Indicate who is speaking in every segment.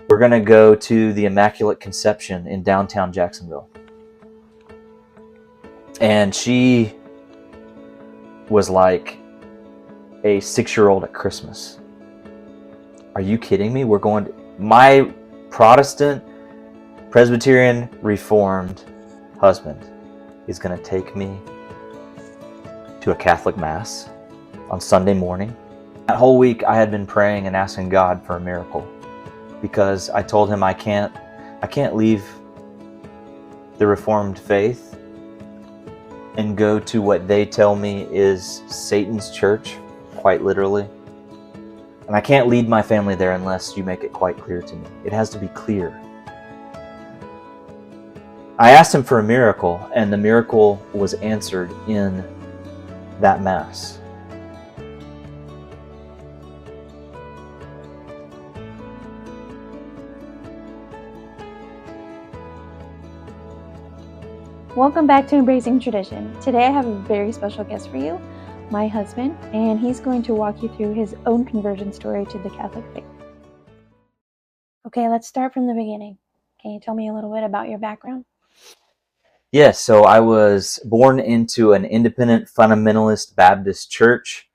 Speaker 1: We're going to go to the Immaculate Conception in downtown Jacksonville. And she was like a 6-year-old at Christmas. Are you kidding me? We're going to... My Protestant, Presbyterian, Reformed husband is going to take me to a Catholic Mass on Sunday morning. That whole week I had been praying and asking God for a miracle, because I told him I can't leave the Reformed faith and go to what they tell me is Satan's church, quite literally. And I can't lead my family there unless you make it quite clear to me. It has to be clear. I asked him for a miracle, and the miracle was answered in that Mass.
Speaker 2: Welcome back to Embracing Tradition. Today I have a very special guest for you, my husband, and he's going to walk you through his own conversion story to the Catholic faith. Okay, let's start from the beginning. Can you tell me a little bit about your background?
Speaker 1: Yes, so I was born into an independent fundamentalist Baptist church.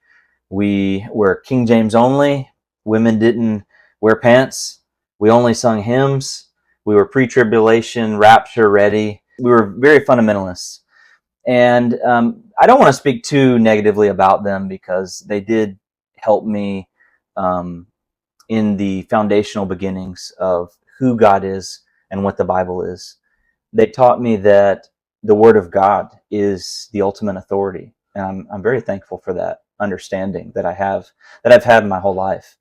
Speaker 1: We were King James only. Women didn't wear pants. We only sung hymns. We were pre-tribulation, rapture ready. We were very fundamentalists. And I don't want to speak too negatively about them, because they did help me in the foundational beginnings of who God is and what the Bible is. They taught me that the Word of God is the ultimate authority. And I'm very thankful for that understanding that I've had my whole life.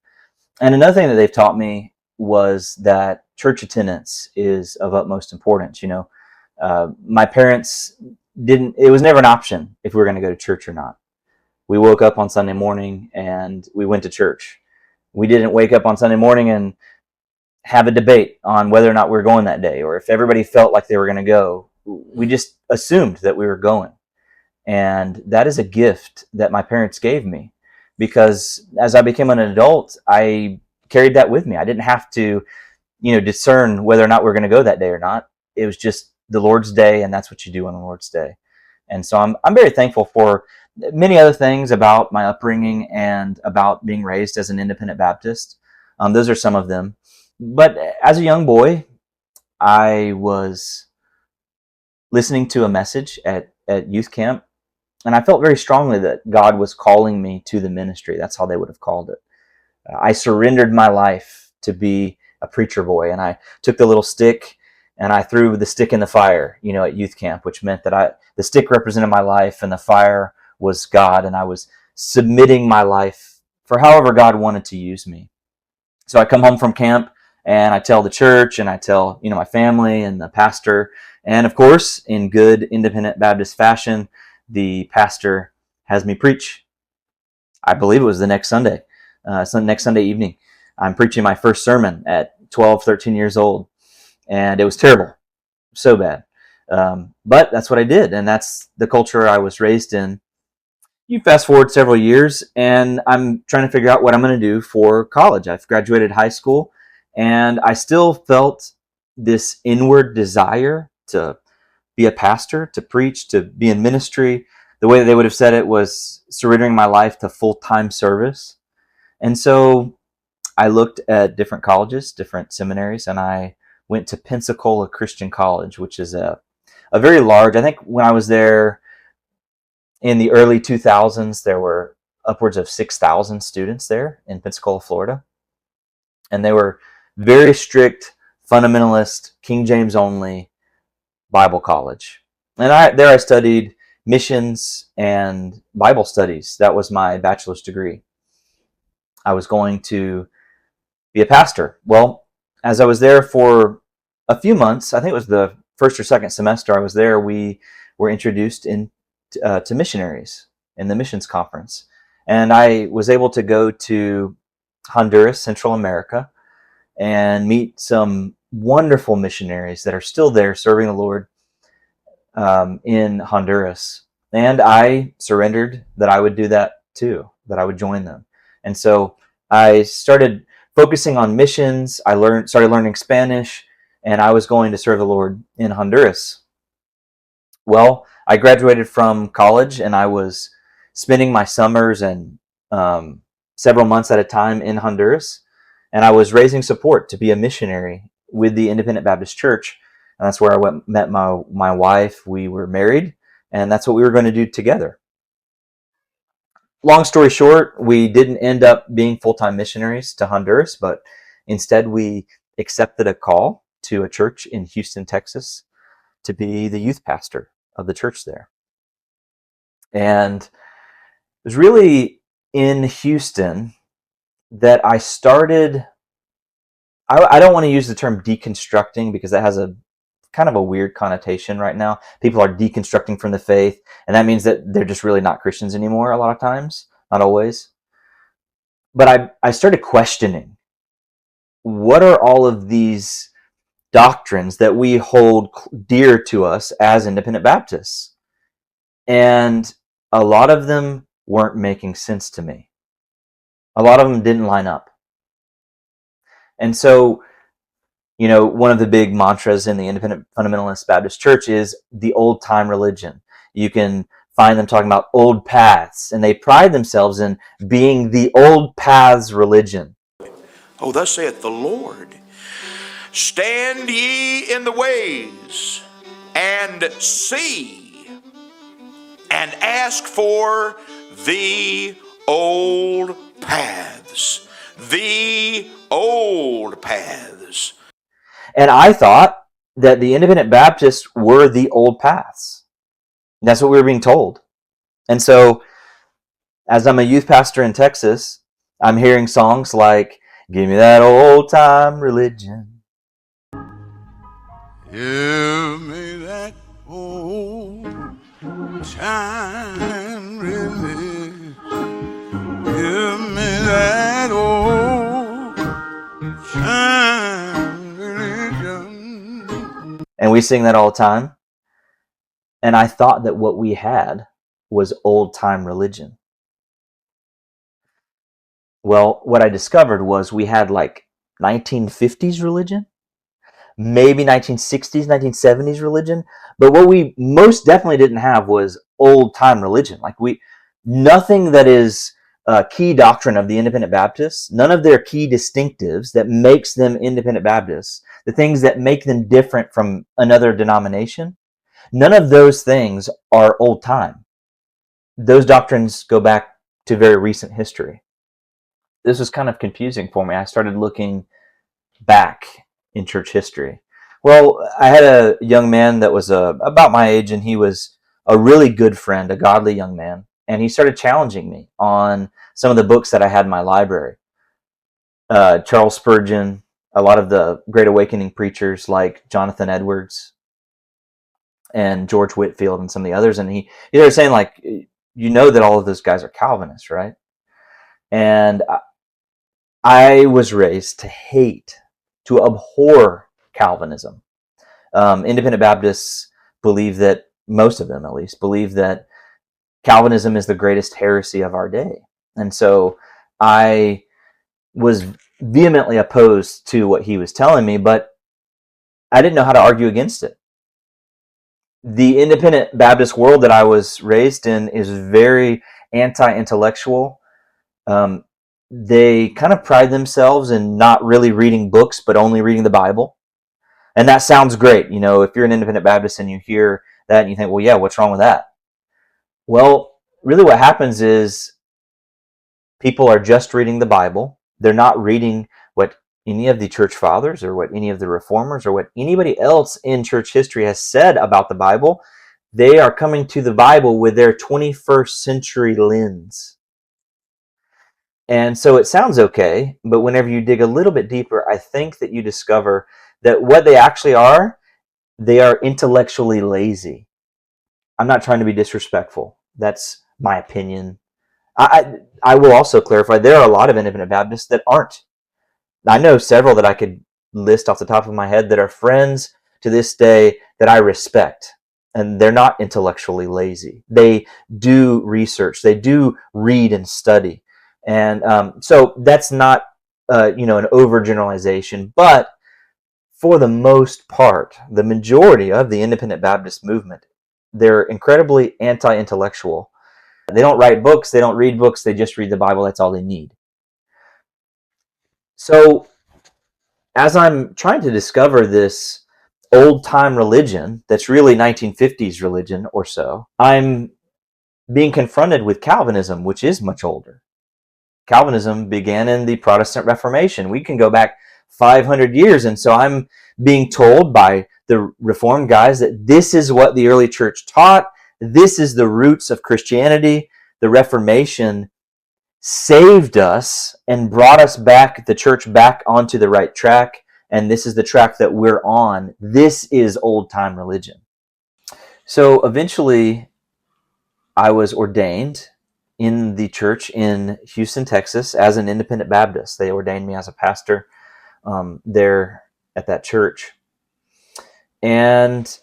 Speaker 1: And another thing that they've taught me was that church attendance is of utmost importance. My parents it was never an option if we were going to go to church or not. We woke up on Sunday morning and we went to church. We didn't wake up on Sunday morning and have a debate on whether or not we were going that day, or if everybody felt like they were going to go. We just assumed that we were going. And that is a gift that my parents gave me, because as I became an adult, I carried that with me. I didn't have to, discern whether or not we were going to go that day or not. It was just the Lord's Day, and that's what you do on the Lord's Day. And so I'm very thankful for many other things about my upbringing and about being raised as an independent Baptist. Those are some of them. But as a young boy, I was listening to a message at youth camp, and I felt very strongly that God was calling me to the ministry. That's how they would have called it. I surrendered my life to be a preacher boy, and I took the little stick and I threw the stick in the fire, at youth camp, which meant that the stick represented my life and the fire was God, and I was submitting my life for however God wanted to use me. So I come home from camp and I tell the church, and I tell, my family and the pastor, and of course, in good independent Baptist fashion, the pastor has me preach. I believe it was the next Sunday, next Sunday evening. I'm preaching my first sermon at 12, 13 years old. And it was terrible, so bad. But that's what I did, and that's the culture I was raised in. You fast forward several years, and I'm trying to figure out what I'm going to do for college. I've graduated high school, and I still felt this inward desire to be a pastor, to preach, to be in ministry. The way that they would have said it was surrendering my life to full-time service. And so I looked at different colleges, different seminaries, and I went to Pensacola Christian College, which is a very large, I think when I was there in the early 2000s, there were upwards of 6,000 students there in Pensacola, Florida. And they were very strict, fundamentalist, King James only Bible college. And I studied missions and Bible studies. That was my bachelor's degree. I was going to be a pastor. Well, as I was there for a few months, I think it was the first or second semester I was there, we were introduced to missionaries in the missions conference. And I was able to go to Honduras, Central America, and meet some wonderful missionaries that are still there serving the Lord in Honduras. And I surrendered that I would do that too, that I would join them. And so I started focusing on missions. I started learning Spanish, and I was going to serve the Lord in Honduras. Well, I graduated from college, and I was spending my summers and several months at a time in Honduras, and I was raising support to be a missionary with the Independent Baptist Church. And that's where I met my wife. We were married, and that's what we were going to do together. Long story short, we didn't end up being full-time missionaries to Honduras, but instead we accepted a call to a church in Houston, Texas, to be the youth pastor of the church there. And it was really in Houston that I started, I don't want to use the term deconstructing because that has a kind of a weird connotation right now. People are deconstructing from the faith, and that means that they're just really not Christians anymore a lot of times, not always. But I started questioning, what are all of these doctrines that we hold dear to us as independent Baptists? And a lot of them weren't making sense to me. A lot of them didn't line up. And so, one of the big mantras in the Independent Fundamentalist Baptist Church is the old time religion. You can find them talking about old paths, and they pride themselves in being the old paths religion.
Speaker 3: Oh, thus saith the Lord, stand ye in the ways, and see, and ask for the old paths. The old paths.
Speaker 1: And I thought that the Independent Baptists were the old paths. That's what we were being told. And so, as I'm a youth pastor in Texas, I'm hearing songs like, give me that old time religion.
Speaker 3: Give me that old time religion. Give me that old time religion.
Speaker 1: And we sing that all the time. And I thought that what we had was old time religion. Well, what I discovered was we had like 1950s religion, maybe 1960s, 1970s religion. But what we most definitely didn't have was old time religion. Nothing that is a key doctrine of the Independent Baptists, none of their key distinctives that makes them Independent Baptists, the things that make them different from another denomination, none of those things are old time. Those doctrines go back to very recent history. This was kind of confusing for me. I started looking back in church history. Well, I had a young man that was about my age, and he was a really good friend, a godly young man. And he started challenging me on some of the books that I had in my library. Charles Spurgeon, a lot of the Great Awakening preachers like Jonathan Edwards and George Whitefield and some of the others. And he started saying, like, that all of those guys are Calvinists, right? And I was raised to hate, to abhor Calvinism. Independent Baptists believe that, most of them at least, believe that Calvinism is the greatest heresy of our day. And so I was vehemently opposed to what he was telling me, but I didn't know how to argue against it. The Independent Baptist world that I was raised in is very anti-intellectual. They kind of pride themselves in not really reading books, but only reading the Bible. And that sounds great. If you're an Independent Baptist and you hear that and you think, well, yeah, what's wrong with that? Well, really what happens is people are just reading the Bible. They're not reading what any of the church fathers or what any of the reformers or what anybody else in church history has said about the Bible. They are coming to the Bible with their 21st century lens. And so it sounds okay, but whenever you dig a little bit deeper, I think that you discover that what they actually are, they are intellectually lazy. I'm not trying to be disrespectful. That's my opinion. I will also clarify, there are a lot of Independent Baptists that aren't. I know several that I could list off the top of my head that are friends to this day that I respect. And they're not intellectually lazy. They do research. They do read and study. And so that's not an overgeneralization, but for the most part, the majority of the independent Baptist movement, they're incredibly anti-intellectual. They don't write books, they don't read books, they just read the Bible. That's all they need. So as I'm trying to discover this old-time religion that's really 1950s religion or so, I'm being confronted with Calvinism, which is much older. Calvinism began in the Protestant Reformation. We can go back 500 years, and so I'm being told by the Reformed guys that this is what the early church taught. This is the roots of Christianity. The Reformation saved us and brought us back, the church back onto the right track, and this is the track that we're on. This is old-time religion. So eventually, I was ordained in the church in Houston, Texas, as an independent Baptist. They ordained me as a pastor there at that church. And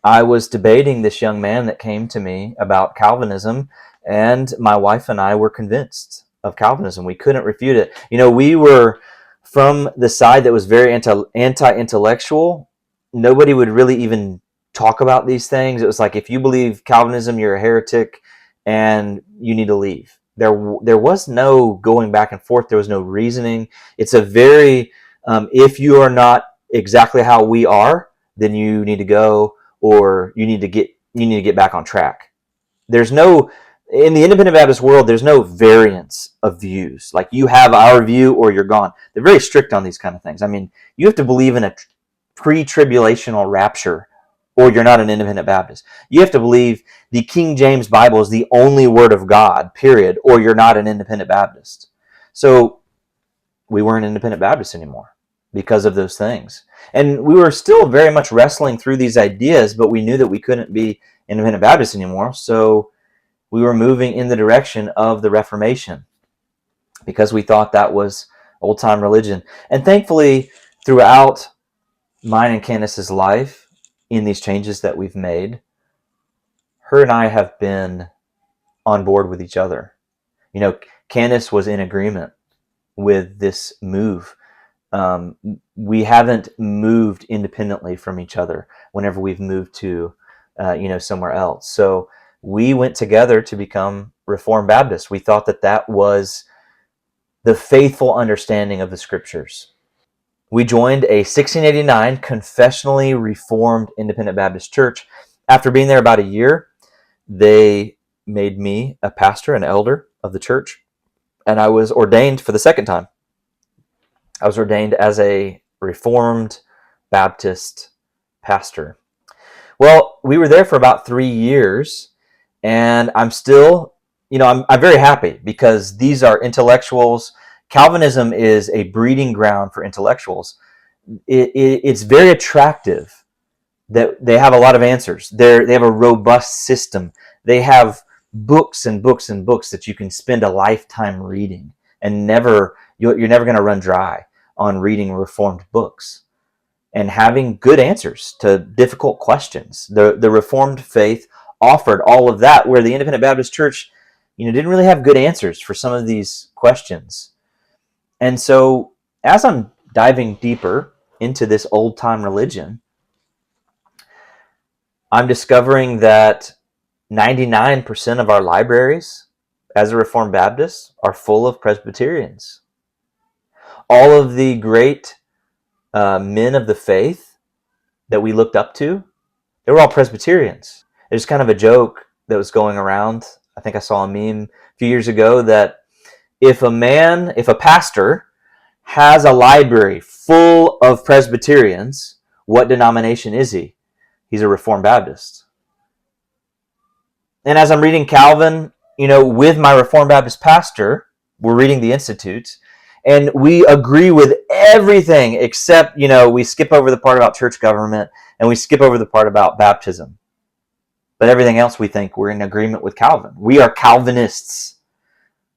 Speaker 1: I was debating this young man that came to me about Calvinism, and my wife and I were convinced of Calvinism. We couldn't refute it. We were from the side that was very anti-intellectual. Nobody would really even talk about these things. It was like, if you believe Calvinism, you're a heretic and you need to leave. There was no going back and forth. There was no reasoning. It's a very, if you are not exactly how we are, then you need to go, or you need to get back on track. There's no, in the independent Baptist world, there's no variance of views. Like, you have our view or you're gone. They're very strict on these kind of things. I mean, you have to believe in a pre-tribulational rapture, or you're not an independent Baptist. You have to believe the King James Bible is the only word of God, period, or you're not an independent Baptist. So we weren't independent Baptists anymore because of those things. And we were still very much wrestling through these ideas, but we knew that we couldn't be independent Baptists anymore. So we were moving in the direction of the Reformation because we thought that was old-time religion. And thankfully, throughout mine and Candace's life, in these changes that we've made, her and I have been on board with each other. Candace was in agreement with this move. We haven't moved independently from each other whenever we've moved to, somewhere else. So we went together to become Reformed Baptists. We thought that that was the faithful understanding of the Scriptures. We joined a 1689 confessionally Reformed Independent Baptist church. After being there about a year, they made me a pastor, an elder of the church, and I was ordained for the second time. I was ordained as a Reformed Baptist pastor. Well, we were there for about 3 years, and I'm still, I'm very happy because these are intellectuals. Calvinism is a breeding ground for intellectuals. It's very attractive that they have a lot of answers. They have a robust system. They have books and books and books that you can spend a lifetime reading, and you're never going to run dry on reading Reformed books and having good answers to difficult questions. The Reformed faith offered all of that, where the Independent Baptist Church, didn't really have good answers for some of these questions. And so as I'm diving deeper into this old-time religion, I'm discovering that 99% of our libraries as a Reformed Baptist are full of Presbyterians. All of the great men of the faith that we looked up to, they were all Presbyterians. There's kind of a joke that was going around. I think I saw a meme a few years ago that if a pastor has a library full of Presbyterians, what denomination is he? He's a Reformed Baptist. And as I'm reading Calvin, with my Reformed Baptist pastor, we're reading the Institutes, and we agree with everything except, we skip over the part about church government and we skip over the part about baptism. But everything else, we think we're in agreement with Calvin. We are Calvinists.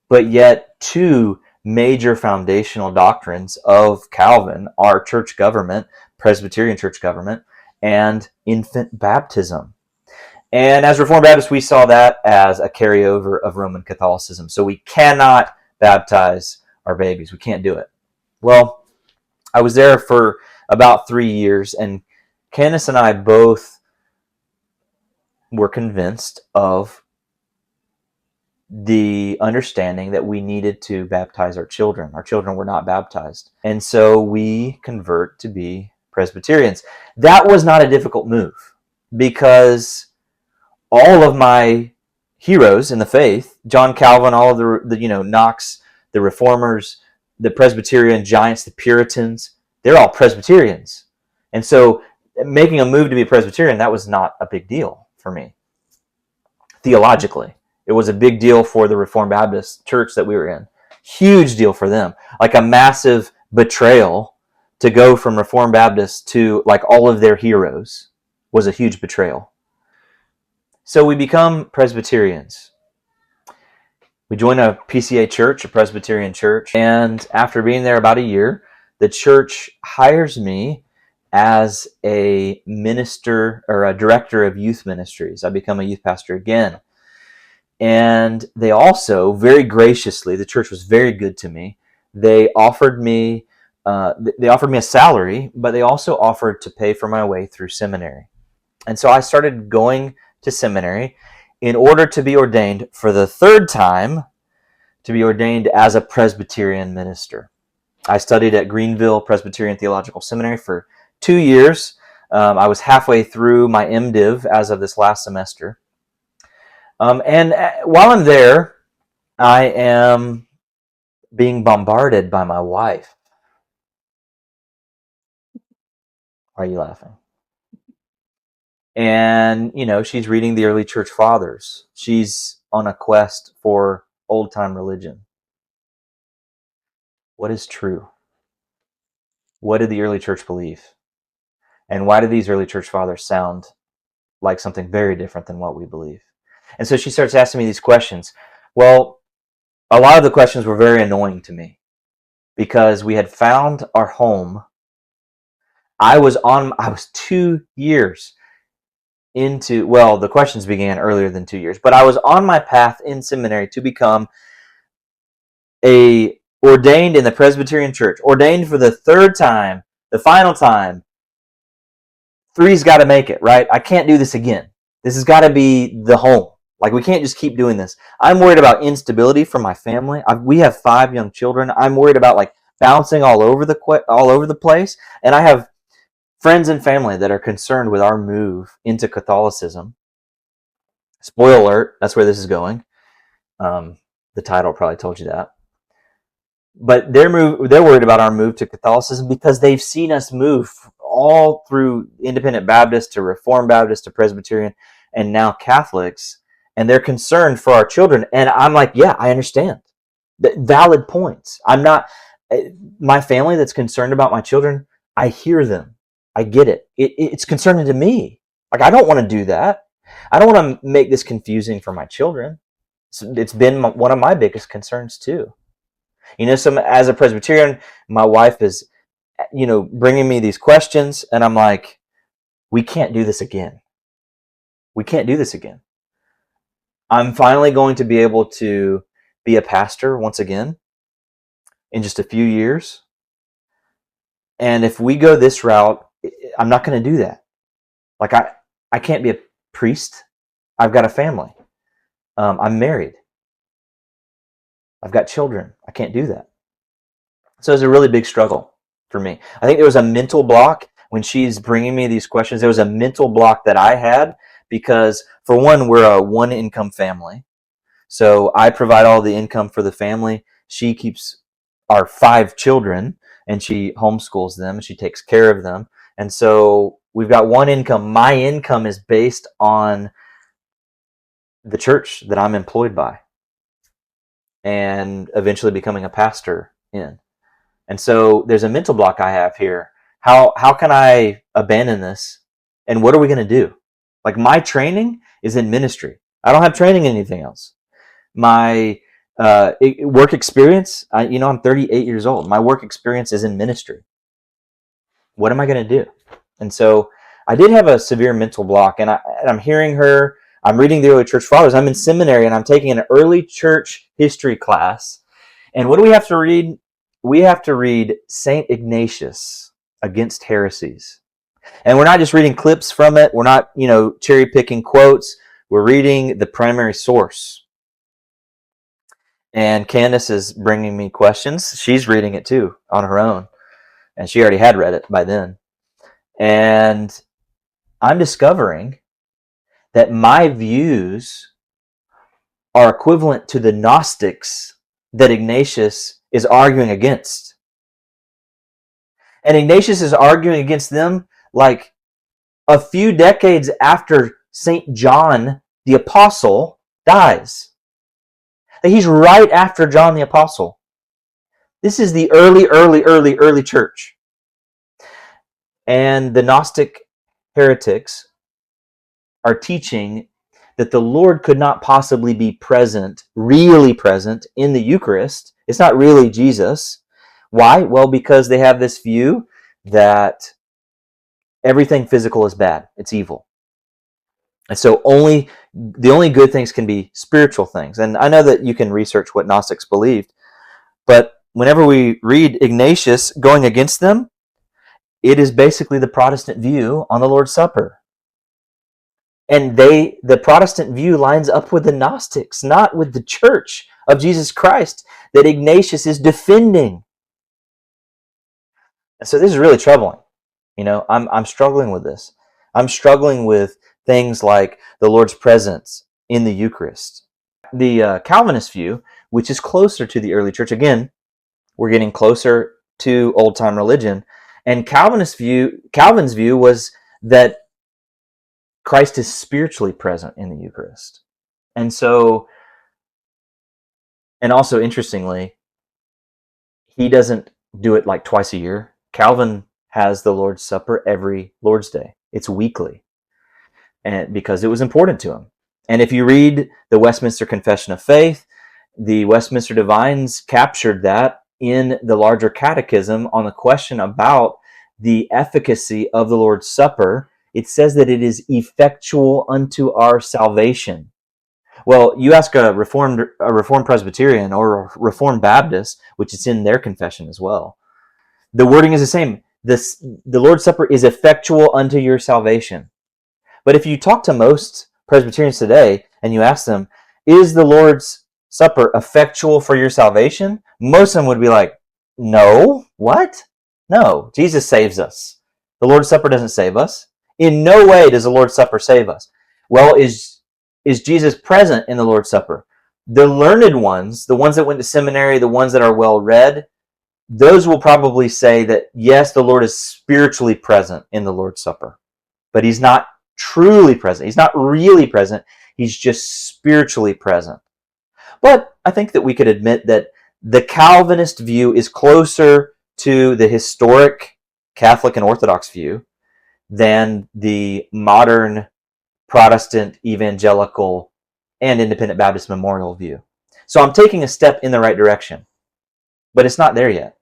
Speaker 1: But yet, two major foundational doctrines of Calvin are church government, Presbyterian church government, and infant baptism. And as Reformed Baptists, we saw that as a carryover of Roman Catholicism. So we cannot baptize our babies. We can't do it. Well, I was there for about 3 years, and Candace and I both were convinced of the understanding that we needed to baptize our children. Our children were not baptized. And so we convert to be Presbyterians. That was not a difficult move because all of my heroes in the faith, John Calvin, all of the Knox, the Reformers, the Presbyterian giants, the Puritans, they're all Presbyterians. And so making a move to be a Presbyterian, that was not a big deal for me. Theologically, it was a big deal for the Reformed Baptist church that we were in. Huge deal for them. Like a massive betrayal to go from Reformed Baptist to like all of their heroes was a huge betrayal. So we become Presbyterians. We join a PCA church, a Presbyterian church, and after being there about a year, the church hires me as a minister or a director of youth ministries. I become a youth pastor again. And they also very graciously, the church was very good to me. They offered me a salary, but they also offered to pay for my way through seminary. And so I started going to seminary in order to be ordained for the third time, to be ordained as a Presbyterian minister. I studied at Greenville Presbyterian Theological Seminary for 2 years. I was halfway through my MDiv as of this last semester. And while I'm there, I am being bombarded by my wife. Why are you laughing? And, she's reading the early church fathers. She's on a quest for old-time religion. What is true? What did the early church believe? And why do these early church fathers sound like something very different than what we believe? And so she starts asking me these questions. Well, a lot of the questions were very annoying to me because we had found our home. I was 2 years into, well, the questions began earlier than 2 years, but I was on my path in seminary to become ordained in the Presbyterian church, ordained for the third time, the final time. Three's got to make it, right? I can't do this again. This has got to be the home. Like, we can't just keep doing this. I'm worried about instability for my family. We have 5 young children. I'm worried about like bouncing all over the place. And I have friends and family that are concerned with our move into Catholicism. Spoiler alert, that's where this is going. The title probably told you that. But they're worried about our move to Catholicism because they've seen us move all through Independent Baptist to Reformed Baptist to Presbyterian and now Catholics. And they're concerned for our children. And I'm like, yeah, I understand. Valid points. I'm not, my family that's concerned about my children, I hear them. I get it. It's concerning to me. Like, I don't want to do that. I don't want to make this confusing for my children. It's been one of my biggest concerns too. As a Presbyterian, my wife is, bringing me these questions, and I'm like, we can't do this again. We can't do this again. I'm finally going to be able to be a pastor once again in just a few years. And if we go this route, I'm not going to do that. Like, I can't be a priest. I've got a family. I'm married. I've got children. I can't do that. So it's a really big struggle for me. I think there was a mental block when she's bringing me these questions. There was a mental block that I had because, for one, we're a one-income family. So I provide all the income for the family. She keeps our 5 children, and she homeschools them. She takes care of them. And so we've got one income. My income is based on the church that I'm employed by and eventually becoming a pastor in. And so there's a mental block I have here. How can I abandon this? And what are we going to do? Like, my training is in ministry. I don't have training in anything else. My work experience, I'm 38 years old. My work experience is in ministry. What am I going to do? And so I did have a severe mental block, and I'm hearing her. I'm reading the early church fathers. I'm in seminary, and I'm taking an early church history class. And what do we have to read? we have to read St. Ignatius Against Heresies. And we're not just reading clips from it. We're not, cherry picking quotes. We're reading the primary source. And Candace is bringing me questions. She's reading it too on her own. And she already had read it by then. And I'm discovering that my views are equivalent to the Gnostics that Ignatius is arguing against. And Ignatius is arguing against them like a few decades after St. John the Apostle dies. He's right after John the Apostle. This is the early church. And the Gnostic heretics are teaching that the Lord could not possibly be present, really present in the Eucharist. It's not really Jesus. Why? Well, because they have this view that everything physical is bad. It's evil. And so the only good things can be spiritual things. And I know that you can research what Gnostics believed, but whenever we read Ignatius going against them, it is basically the Protestant view on the Lord's Supper. And the Protestant view lines up with the Gnostics, not with the Church of Jesus Christ that Ignatius is defending. And so this is really troubling. I'm struggling with this. I'm struggling with things like the Lord's presence in the Eucharist. The Calvinist view, which is closer to the early church, again, we're getting closer to old-time religion, and Calvin's view was that Christ is spiritually present in the Eucharist. And also interestingly, he doesn't do it like twice a year. Calvin has the Lord's Supper every Lord's Day. It's weekly, and because it was important to him. And if you read the Westminster Confession of Faith, the Westminster Divines captured that in the larger catechism on the question about the efficacy of the Lord's Supper. It says that it is effectual unto our salvation. Well, you ask a Reformed Presbyterian or a Reformed Baptist, which is in their confession as well. The wording is the same. The Lord's Supper is effectual unto your salvation. But if you talk to most Presbyterians today and you ask them, is the Lord's Supper effectual for your salvation? Most of them would be like, no. What? No. Jesus saves us. The Lord's Supper doesn't save us. In no way does the Lord's Supper save us. Well, is Jesus present in the Lord's Supper? The learned ones, the ones that went to seminary, the ones that are well read, those will probably say that, yes, the Lord is spiritually present in the Lord's Supper. But he's not truly present. He's not really present. He's just spiritually present. But I think that we could admit that the Calvinist view is closer to the historic Catholic and Orthodox view than the modern Protestant, evangelical, and independent Baptist memorial view. So I'm taking a step in the right direction, but it's not there yet.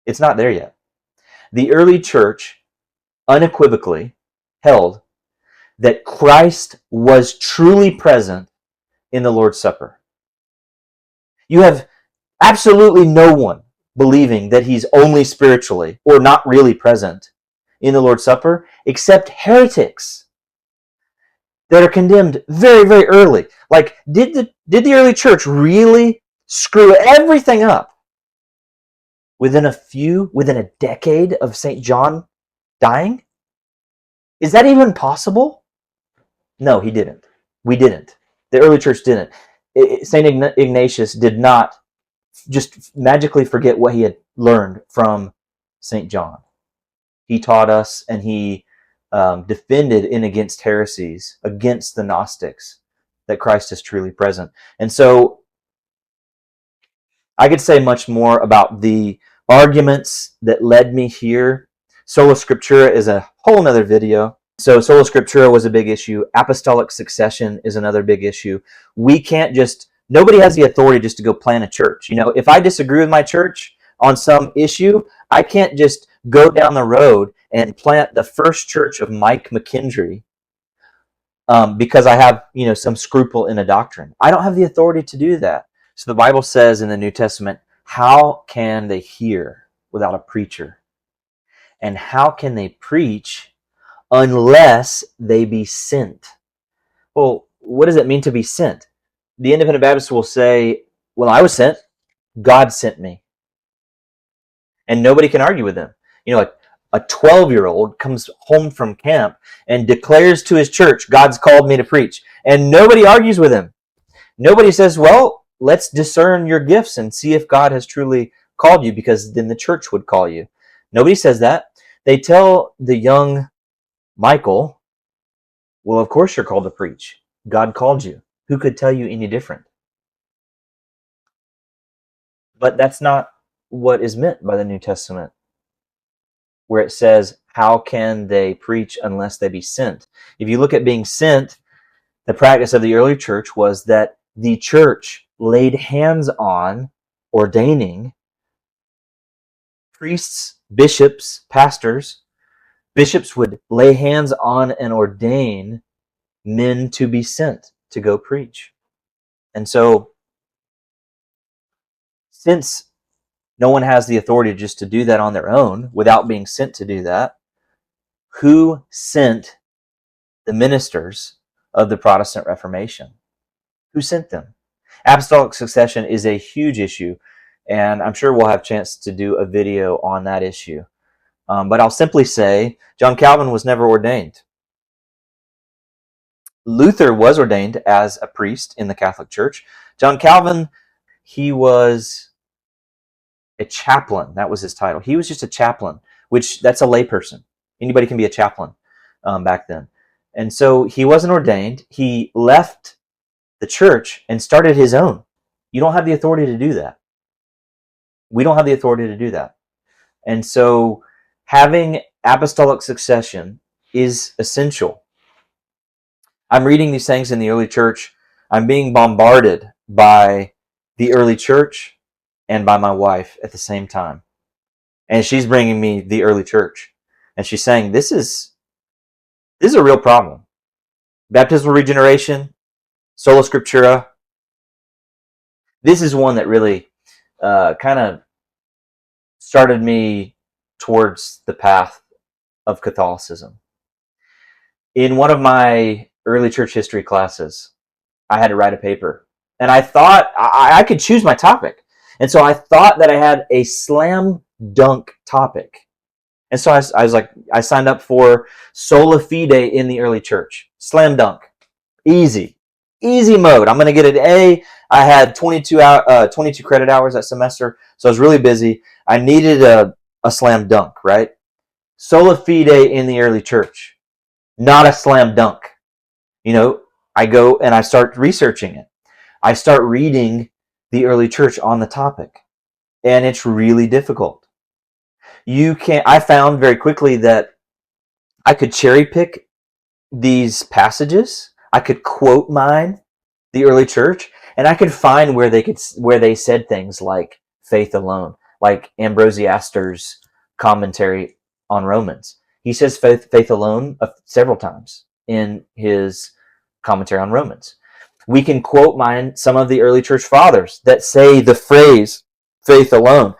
Speaker 1: It's not there yet. The early church unequivocally held that Christ was truly present in the Lord's Supper. You have absolutely no one believing that he's only spiritually or not really present in the Lord's Supper except heretics that are condemned very, very early. Like, did the early church really screw everything up within a decade of St. John dying? Is that even possible? No, he didn't. We didn't. The early church didn't. St. Ignatius did not just magically forget what he had learned from St. John. He taught us, and he defended in against heresies, against the Gnostics, that Christ is truly present. And so I could say much more about the arguments that led me here. Sola Scriptura is a whole nother video. So Sola Scriptura was a big issue. Apostolic succession is another big issue. Nobody has the authority just to go plant a church. If I disagree with my church on some issue, I can't just go down the road and plant the first church of Mike McKendry because I have, some scruple in a doctrine. I don't have the authority to do that. So the Bible says in the New Testament, how can they hear without a preacher? And how can they preach unless they be sent? Well, what does it mean to be sent? The independent Baptist will say, well, I was sent. God sent me. And nobody can argue with them. Like a 12-year-old comes home from camp and declares to his church, God's called me to preach. And nobody argues with him. Nobody says, well, let's discern your gifts and see if God has truly called you, because then the church would call you. Nobody says that. They tell the young Michael, well, of course you're called to preach. God called you. Who could tell you any different? But that's not what is meant by the New Testament, where it says, how can they preach unless they be sent? If you look at being sent, the practice of the early church was that the church laid hands on ordaining priests, bishops, pastors. Bishops would lay hands on and ordain men to be sent to go preach. And so, since no one has the authority just to do that on their own without being sent to do that, who sent the ministers of the Protestant Reformation? Who sent them? Apostolic succession is a huge issue, and I'm sure we'll have a chance to do a video on that issue. But I'll simply say, John Calvin was never ordained. Luther was ordained as a priest in the Catholic Church. John Calvin, he was a chaplain. That was his title. He was just a chaplain, which that's a layperson. Anybody can be a chaplain back then. And so he wasn't ordained. He left the church and started his own. You don't have the authority to do that. We don't have the authority to do that. And so having apostolic succession is essential. I'm reading these things in the early church. I'm being bombarded by the early church and by my wife at the same time. And she's bringing me the early church. And she's saying, this is a real problem. Baptismal regeneration, sola scriptura. This is one that really kind of started me towards the path of Catholicism. In one of my early church history classes, I had to write a paper. And I thought I could choose my topic. And so I thought that I had a slam dunk topic. And so I was like, I signed up for sola fide in the early church. Slam dunk. Easy mode. I'm going to get an A. I had 22 credit hours that semester, so I was really busy. I needed a slam dunk, right? Sola fide in the early church. Not a slam dunk. I go and I start researching it. I start reading the early church on the topic, and it's really difficult. I found very quickly that I could cherry pick these passages. I could quote mine, the early church, and I could find where they said things like faith alone, like Ambrosiaster's commentary on Romans. He says faith alone several times in his commentary on Romans. We can quote some of the early church fathers that say the phrase faith alone.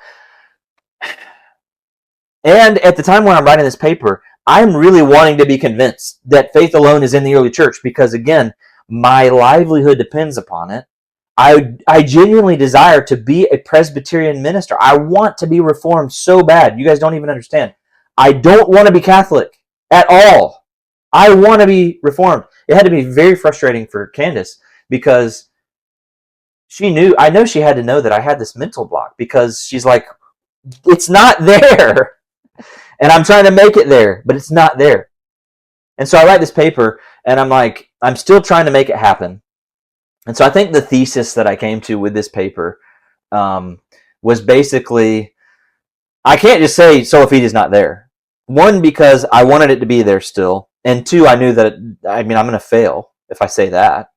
Speaker 1: And at the time when I'm writing this paper, I'm really wanting to be convinced that faith alone is in the early church because, again, my livelihood depends upon it. I genuinely desire to be a Presbyterian minister. I want to be Reformed so bad. You guys don't even understand. I don't want to be Catholic at all. I want to be Reformed. It had to be very frustrating for Candace because I know she had to know that I had this mental block because she's like, it's not there. And I'm trying to make it there, but it's not there. And so I write this paper, and I'm like, I'm still trying to make it happen. And so I think the thesis that I came to with this paper was basically, I can't just say sola fide is not there. One, because I wanted it to be there still. And two, I knew that, I'm going to fail if I say that.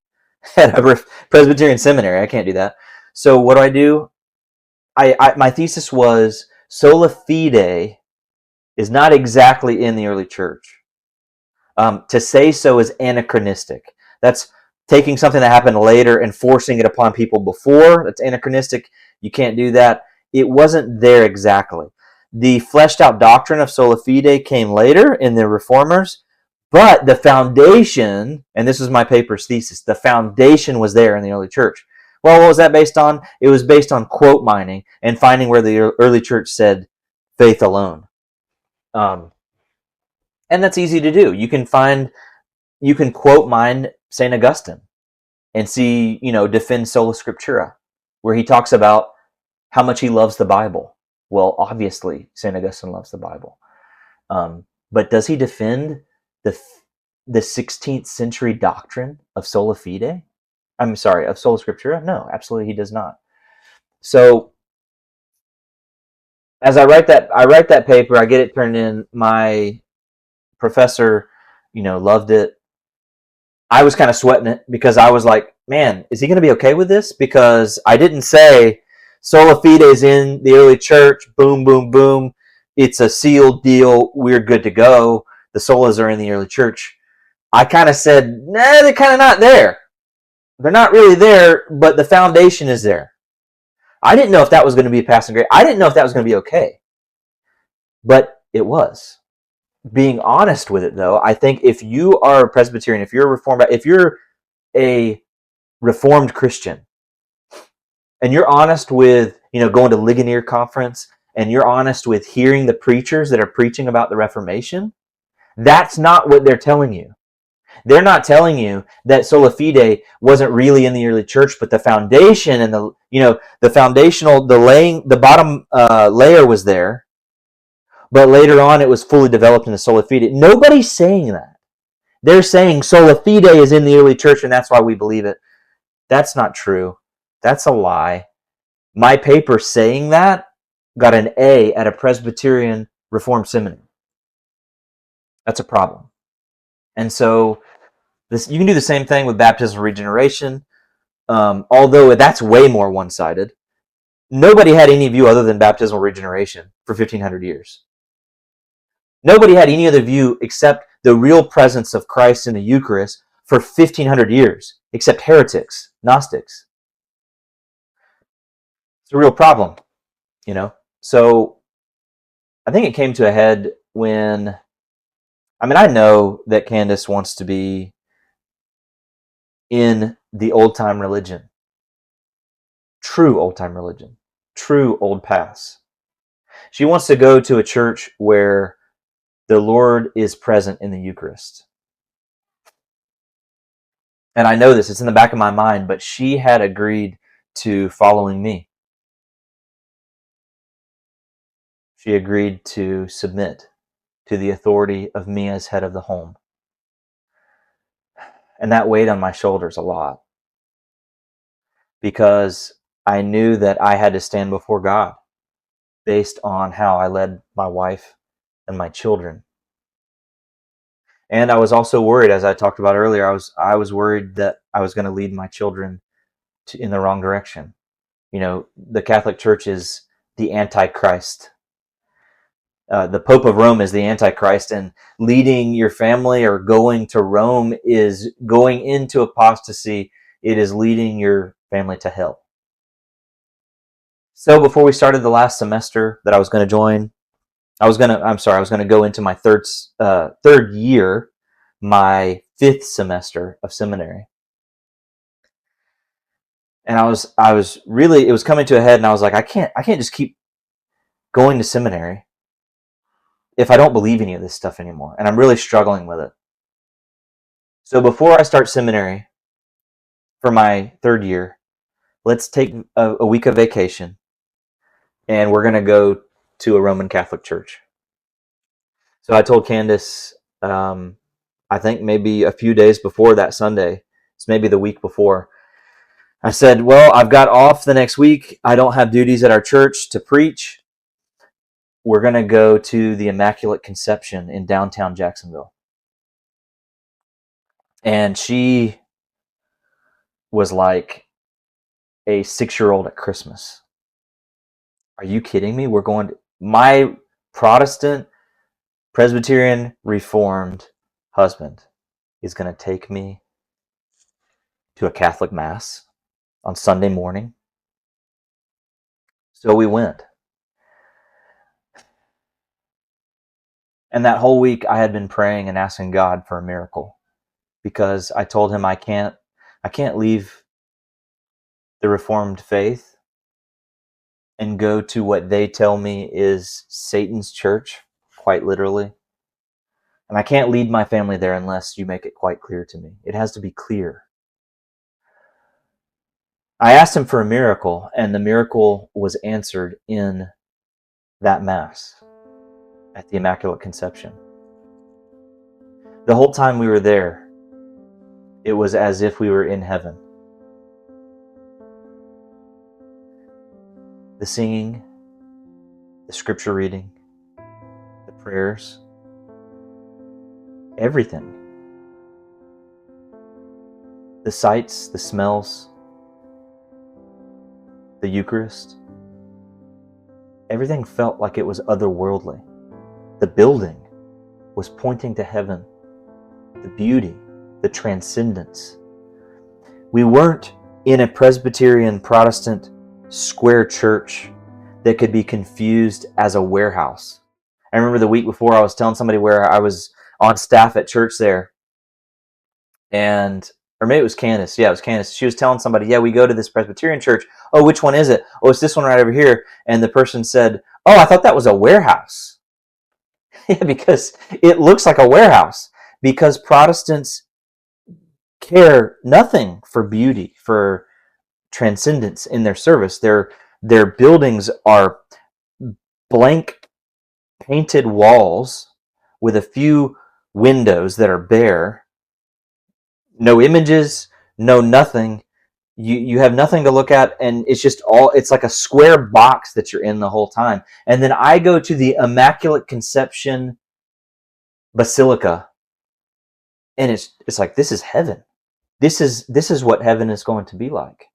Speaker 1: At a Presbyterian seminary, I can't do that. So what do? My thesis was sola fide is not exactly in the early church. To say so is anachronistic. That's taking something that happened later and forcing it upon people before. That's anachronistic. You can't do that. it wasn't there exactly. The fleshed out doctrine of sola fide came later in the Reformers, but the foundation, and this is my paper's thesis, the foundation was there in the early church. Well, what was that based on? It was based on quote mining and finding where the early church said faith alone. And that's easy to do. You can quote mine St. Augustine and see, defend sola scriptura, where he talks about how much he loves the Bible. Well, obviously, St. Augustine loves the Bible. But does he defend the 16th century doctrine of sola fide? Of sola scriptura? No, absolutely he does not. So as I write that paper, I get it turned in. My professor, loved it. I was kind of sweating it because I was like, man, is he going to be okay with this? Because I didn't say sola fide is in the early church, boom, boom, boom. It's a sealed deal. We're good to go. The solas are in the early church. I kind of said, nah, they're kind of not there. They're not really there, but the foundation is there. I didn't know if that was going to be a passing grade. I didn't know if that was going to be okay. But it was. Being honest with it, though, I think if you are a Presbyterian, if you're a Reformed, if you're a Reformed Christian, and you're honest with, going to Ligonier Conference, and you're honest with hearing the preachers that are preaching about the Reformation, that's not what they're telling you. They're not telling you that sola fide wasn't really in the early church, but the foundation and the foundational, the bottom layer was there, but later on it was fully developed into sola fide. Nobody's saying that. They're saying sola fide is in the early church and that's why we believe it. That's not true. That's a lie. My paper saying that got an A at a Presbyterian Reformed seminary. That's a problem. And so you can do the same thing with baptismal regeneration, although that's way more one-sided. Nobody had any view other than baptismal regeneration for 1,500 years. Nobody had any other view except the real presence of Christ in the Eucharist for 1,500 years, except heretics, Gnostics. It's a real problem, So I think it came to a head when, I know that Candace wants to be in the old-time religion, true old-time religion, true old paths. She wants to go to a church where the Lord is present in the Eucharist. And I know this, it's in the back of my mind, but she had agreed to following me. She agreed to submit to the authority of me as head of the home. And that weighed on my shoulders a lot, because I knew that I had to stand before God based on how I led my wife and my children. And I was also worried, as I talked about earlier, I was worried that I was going to lead my children in the wrong direction. The Catholic Church is the Antichrist. The Pope of Rome is the Antichrist, and leading your family or going to Rome is going into apostasy. It is leading your family to hell. So before we started the last semester that I was going to join, I was going to go into my third year, my 5th semester of seminary. And I was really, it was coming to a head, and I was like, I can't just keep going to seminary if I don't believe any of this stuff anymore. And I'm really struggling with it. So before I start seminary for my 3rd year, let's take a week of vacation, and we're going to go to a Roman Catholic church. So I told Candace, I think maybe a few days before that Sunday, it's maybe the week before, I said, well, I've got off the next week. I don't have duties at our church to preach. We're going to go to the Immaculate Conception in downtown Jacksonville. And she was like a 6-year-old at Christmas. Are you kidding me? We're going to... My Protestant, Presbyterian, Reformed husband is going to take me to a Catholic Mass on Sunday morning. So we went. And that whole week I had been praying and asking God for a miracle, because I told him I can't leave the Reformed faith and go to what they tell me is Satan's church, quite literally. And I can't lead my family there unless you make it quite clear to me. It has to be clear. I asked him for a miracle, and the miracle was answered in that Mass at the Immaculate Conception. The whole time we were there, it was as if we were in heaven. The singing, the scripture reading, the prayers, everything. The sights, the smells, the Eucharist. Everything felt like it was otherworldly. The building was pointing to heaven, the beauty, the transcendence. We weren't in a Presbyterian Protestant square church that could be confused as a warehouse. I remember the week before I was telling somebody where I was on staff at church there, and or maybe it was Candace. Yeah, it was Candace. She was telling somebody, yeah, we go to this Presbyterian church. Oh, which one is it? Oh, it's this one right over here. And the person said, oh, I thought that was a warehouse. Yeah, because it looks like a warehouse. Because Protestants care nothing for beauty, for transcendence in their service. Their buildings are blank painted walls with a few windows that are bare. No images, no nothing. You have nothing to look at, and it's like a square box that you're in the whole time. And then I go to the Immaculate Conception Basilica, and it's like, this is heaven. This is what heaven is going to be like.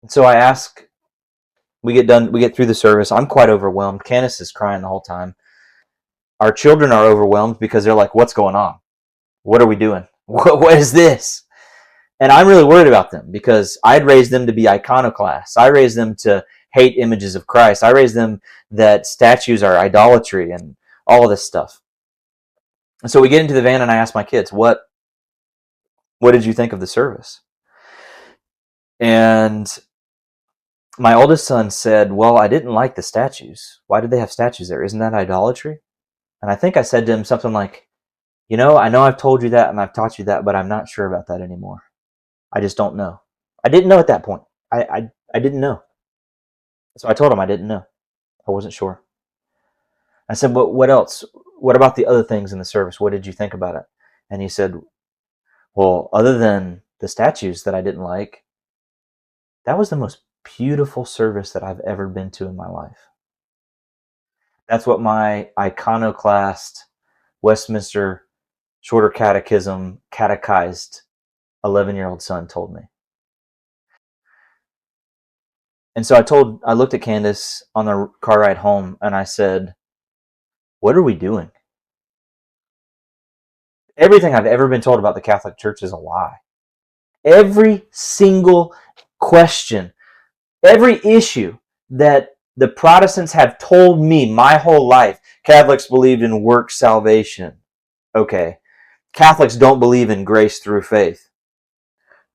Speaker 1: And so I ask, we get through the service. I'm quite overwhelmed. Candace is crying the whole time. Our children are overwhelmed because they're like, what's going on? What are we doing? What is this? And I'm really worried about them, because I'd raised them to be iconoclasts. I raised them to hate images of Christ. I raised them that statues are idolatry and all of this stuff. And so we get into the van, and I ask my kids, what did you think of the service? And my oldest son said, well, I didn't like the statues. Why did they have statues there? Isn't that idolatry? And I think I said to him something like, I know I've told you that and I've taught you that, but I'm not sure about that anymore. I just don't know. I didn't know at that point. I didn't know. So I told him I didn't know. I wasn't sure. I said, but what else? What about the other things in the service? What did you think about it? And he said, well, other than the statues that I didn't like, that was the most beautiful service that I've ever been to in my life. That's what my iconoclast Westminster Shorter Catechism catechized 11-year-old son told me. And so I looked at Candace on the car ride home, and I said, what are we doing? Everything I've ever been told about the Catholic Church is a lie. Every single question, every issue that the Protestants have told me my whole life, Catholics believed in work salvation. Okay. Catholics don't believe in grace through faith.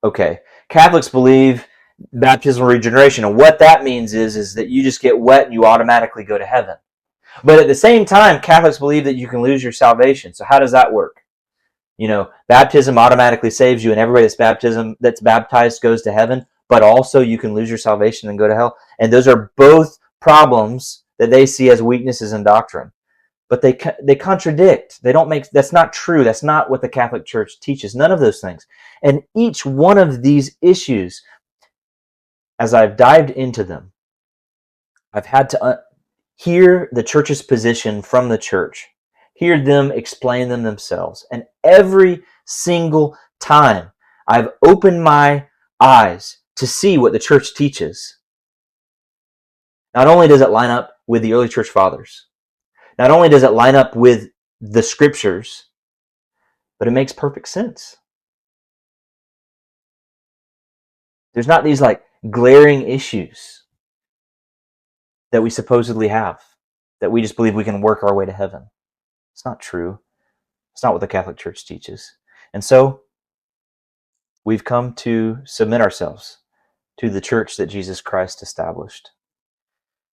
Speaker 1: Okay. Catholics believe baptismal regeneration, and what that means is that you just get wet and you automatically go to heaven. But at the same time, Catholics believe that you can lose your salvation. So how does that work? Baptism automatically saves you, and everybody that's baptized goes to heaven, but also you can lose your salvation and go to hell. And those are both problems that they see as weaknesses in doctrine. But they contradict. That's not true. That's not what the Catholic Church teaches. None of those things. And each one of these issues, as I've dived into them, I've had to hear the church's position from the church, hear them explain them themselves. And every single time I've opened my eyes to see what the church teaches, not only does it line up with the early church fathers, not only does it line up with the scriptures, but it makes perfect sense. There's not these like glaring issues that we supposedly have, that we just believe we can work our way to heaven. It's not true. It's not what the Catholic Church teaches. And so we've come to submit ourselves to the church that Jesus Christ established.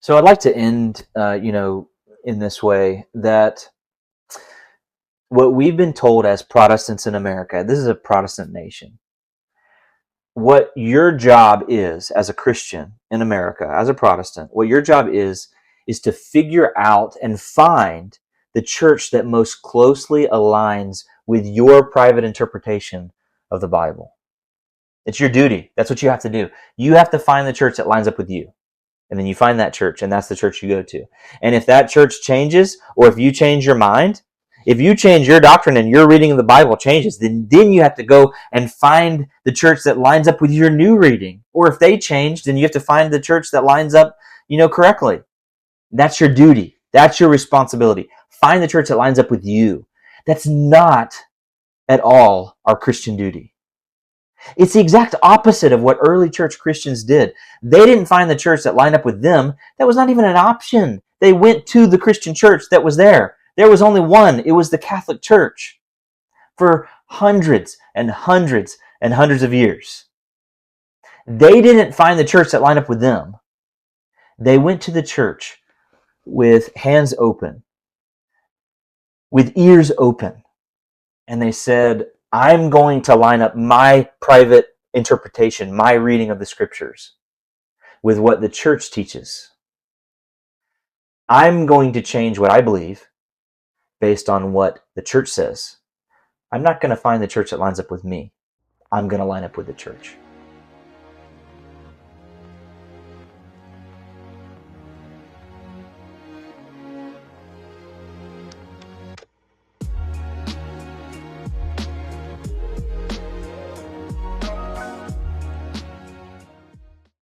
Speaker 1: So I'd like to end, in this way, that what we've been told as Protestants in America, this is a Protestant nation, what your job is as a Christian in America, as a Protestant, what your job is to figure out and find the church that most closely aligns with your private interpretation of the Bible. It's your duty. That's what you have to do. You have to find the church that lines up with you. And then you find that church, and that's the church you go to. And if that church changes, or if you change your mind, if you change your doctrine and your reading of the Bible changes, then you have to go and find the church that lines up with your new reading. Or if they change, then you have to find the church that lines up, correctly. That's your duty. That's your responsibility. Find the church that lines up with you. That's not at all our Christian duty. It's the exact opposite of what early church Christians did. They didn't find the church that lined up with them. That was not even an option. They went to the Christian church that was there. There was only one. It was the Catholic Church for hundreds and hundreds and hundreds of years. They didn't find the church that lined up with them. They went to the church with hands open, with ears open, and they said, I'm going to line up my private interpretation, my reading of the scriptures, with what the church teaches. I'm going to change what I believe based on what the church says. I'm not going to find the church that lines up with me. I'm going to line up with the church.